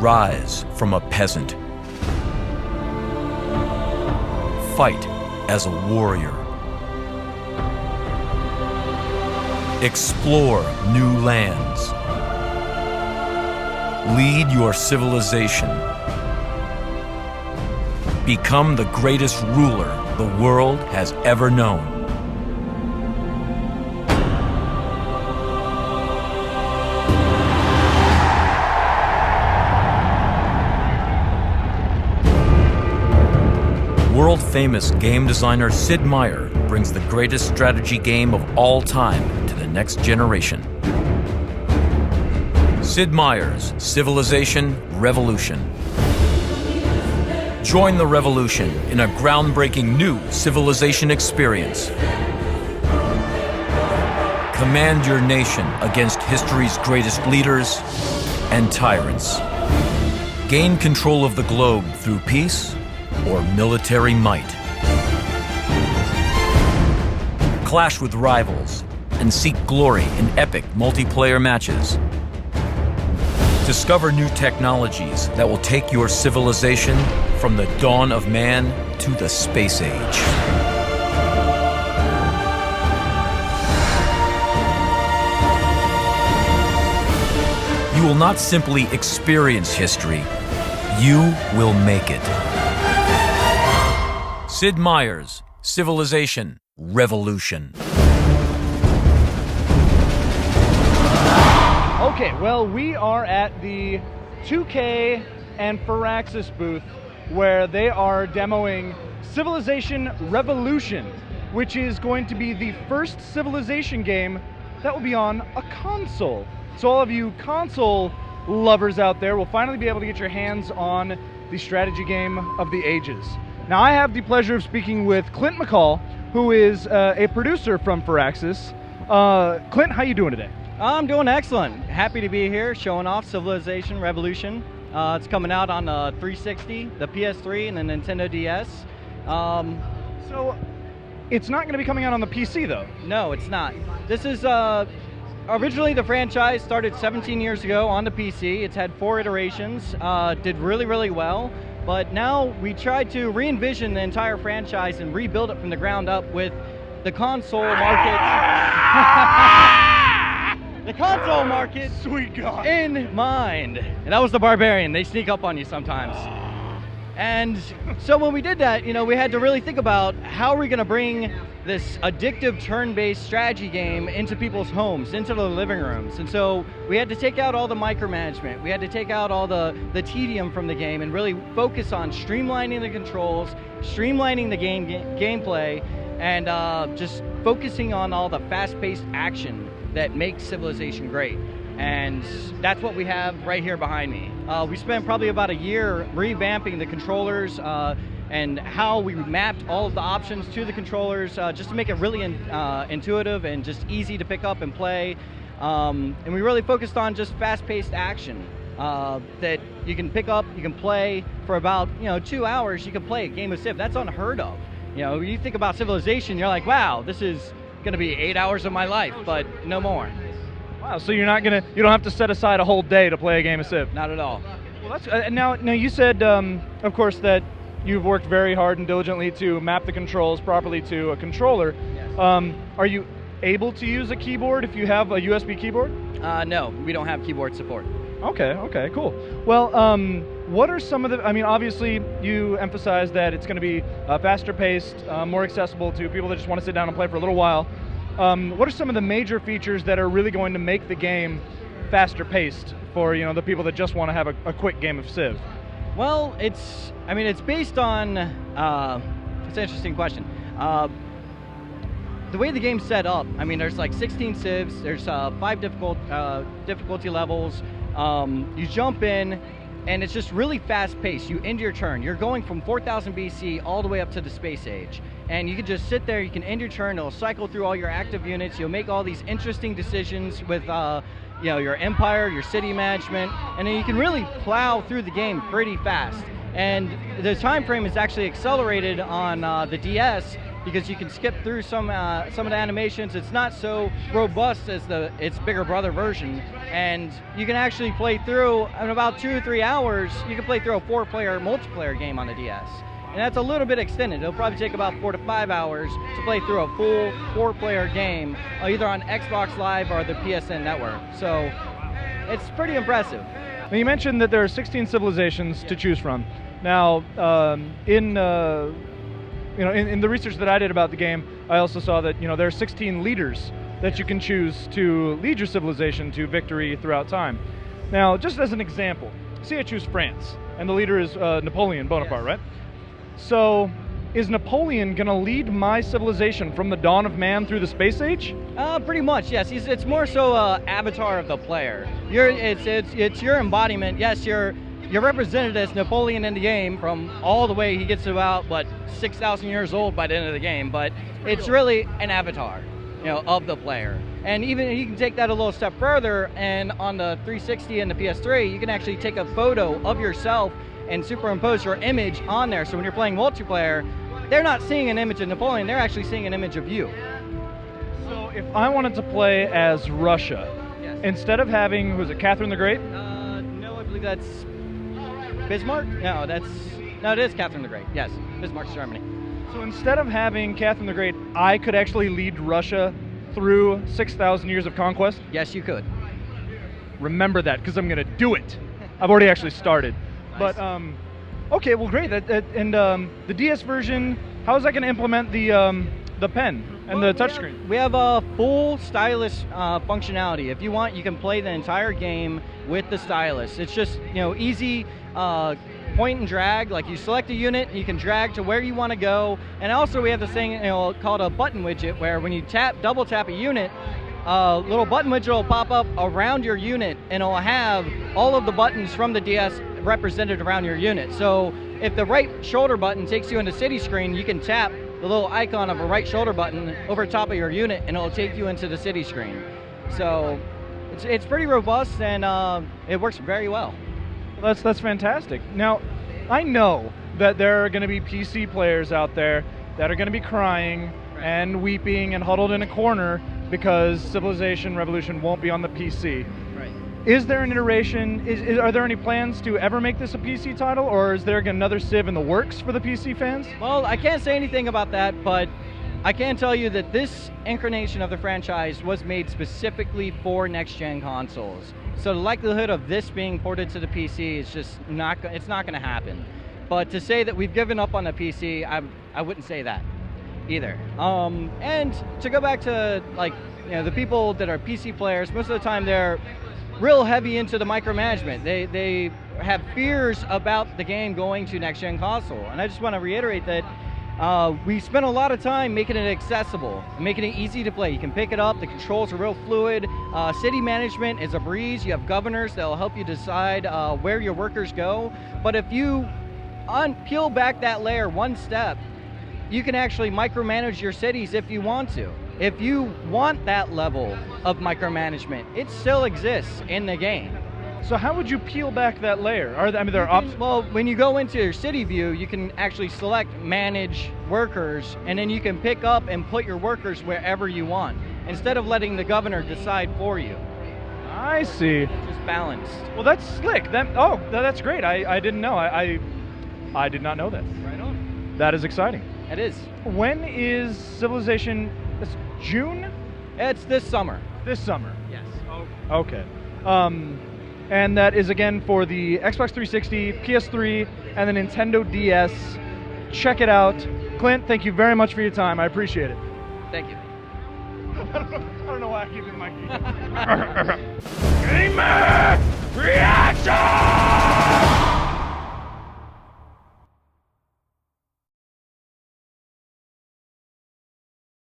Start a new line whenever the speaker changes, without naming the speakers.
Rise from a peasant. Fight as a warrior. Explore new lands. Lead your civilization. Become the greatest ruler the world has ever known. World-famous game designer Sid Meier brings the greatest strategy game of all time to the next generation. Sid Meier's Civilization Revolution. Join the revolution in a groundbreaking new civilization experience. Command your nation against history's greatest leaders and tyrants. Gain control of the globe through peace or military might. Clash with rivals and seek glory in epic multiplayer matches. Discover new technologies that will take your civilization from the dawn of man to the space age. You will not simply experience history, you will make it. Sid Meier's Civilization Revolution.
Okay, well, we are at the 2K and Firaxis booth where they are demoing Civilization Revolution, which is going to be the first Civilization game that will be on a console. So all of you console lovers out there will finally be able to get your hands on the strategy game of the ages. Now, I have the pleasure of speaking with Clint McCall, who is a producer from Firaxis. Clint, how you doing today?
I'm doing excellent. Happy to be here showing off Civilization Revolution. It's coming out on the 360, the PS3, and the Nintendo DS.
So it's not going to be coming out on the PC, though?
No, it's not. This is originally the franchise started 17 years ago on the PC. It's had 4 iterations, did really, really well. But now we tried to re-envision the entire franchise and rebuild it from the ground up with the console market. The console market,
Sweet God,
in mind. And that was the Barbarian. They sneak up on you sometimes. And so when we did that, you know, we had to really think about how are we going to bring this addictive turn-based strategy game into people's homes, into the living rooms. And so we had to take out all the micromanagement. We had to take out all the tedium from the game and really focus on streamlining the controls, streamlining the gameplay, and just focusing on all the fast-paced action that makes Civilization great. And that's what we have right here behind me. We spent probably about a year revamping the controllers and how we mapped all of the options to the controllers just to make it really intuitive and just easy to pick up and play. And we really focused on just fast-paced action that you can pick up, you can play for about 2 hours. You can play a game of Civ. That's unheard of. When you think about Civilization, you're like, wow, this is going to be 8 hours of my life, but no more.
Wow, so you don't have to set aside a whole day to play a game of Civ?
Not at all.
Well, that's now you said, of course, that you've worked very hard and diligently to map the controls properly to a controller.
Yes.
Are you able to use a keyboard if you have a USB keyboard?
No, we don't have keyboard support.
Okay, cool. Well, what are some of the, obviously you emphasize that it's going to be faster paced, more accessible to people that just want to sit down and play for a little while. What are some of the major features that are really going to make the game faster paced for the people that just want to have a quick game of Civ?
Well, it's based on, it's an interesting question. The way the game's set up, there's like 16 civs, there's 5 difficulty levels. You jump in, and it's just really fast-paced. You end your turn. You're going from 4000 BC all the way up to the space age. And you can just sit there, you can end your turn, it'll cycle through all your active units, you'll make all these interesting decisions with your empire, your city management, and then you can really plow through the game pretty fast. And the time frame is actually accelerated on the DS because you can skip through some of the animations. It's not so robust as its bigger brother version, and you can actually play through in about 2 or 3 hours. You can play through a 4-player multiplayer game on the DS, and that's a little bit extended. It'll probably take about 4 to 5 hours to play through a full 4-player game, either on Xbox Live or the PSN network. So it's pretty impressive.
Now, you mentioned that there are 16 civilizations to choose from. Now, in the research that I did about the game, I also saw that there are 16 leaders that you can choose to lead your civilization to victory throughout time. Now, just as an example, say I choose France, and the leader is Napoleon Bonaparte, right? So, is Napoleon going to lead my civilization from the dawn of man through the space age?
Pretty much, yes. It's more so avatar of the player. It's your embodiment. Yes, you're represented as Napoleon in the game from all the way he gets to about 6,000 years old by the end of the game. But it's really an avatar, of the player. And even you can take that a little step further. And on the 360 and the PS3, you can actually take a photo of yourself and superimpose your image on there. So when you're playing multiplayer, they're not seeing an image of Napoleon, they're actually seeing an image of you.
So if I wanted to play as Russia,
yes,
instead of having, who's it, Catherine the Great?
No, I believe that's Bismarck? No, it is Catherine the Great, yes, Bismarck's Germany.
So instead of having Catherine the Great, I could actually lead Russia through 6,000 years of conquest?
Yes, you could.
Remember that, because I'm going to do it. I've already actually started.
Nice.
But, okay, well, great. And the DS version, how is that going to implement the pen and the touchscreen?
We have a full stylus functionality. If you want, you can play the entire game with the stylus. It's just easy point and drag. Like you select a unit, you can drag to where you want to go. And also we have this thing called a button widget, where when you double tap a unit, a little button widget will pop up around your unit, and it'll have all of the buttons from the DS represented around your unit. So if the right shoulder button takes you into city screen, you can tap the little icon of a right shoulder button over top of your unit, and it'll take you into the city screen. So it's pretty robust, and it works very well.
That's fantastic. Now, I know that there are going to be PC players out there that are going to be crying and weeping and huddled in a corner because Civilization Revolution won't be on the PC.
Right.
Is there an iteration, are there any plans to ever make this a PC title, or is there another Civ in the works for the PC fans?
Well, I can't say anything about that, but I can tell you that this incarnation of the franchise was made specifically for next-gen consoles. So the likelihood of this being ported to the PC is just it's not going to happen. But to say that we've given up on the PC, I wouldn't say that either. And to go back to the people that are PC players, most of the time they're real heavy into the micromanagement. They have fears about the game going to next-gen console. And I just want to reiterate that we spent a lot of time making it accessible, making it easy to play. You can pick it up, the controls are real fluid. City management is a breeze. You have governors that will help you decide where your workers go. But if you peel back that layer one step, you can actually micromanage your cities if you want to. If you want that level of micromanagement, it still exists in the game.
So how would you peel back that layer? There are options.
Well, when you go into your city view, you can actually select manage workers, and then you can pick up and put your workers wherever you want, instead of letting the governor decide for you.
I see.
Just balanced.
Well, that's slick. That's great. I didn't know. I did not know that.
Right on.
That is exciting.
It is.
When is Civilization? It's June?
It's this summer.
This summer.
Yes.
Okay. And that is again for the Xbox 360, PS3, and the Nintendo DS. Check it out. Clint, thank you very much for your time. I appreciate it.
Thank you.
I don't know why I keep it in my key. Gamer Reaction!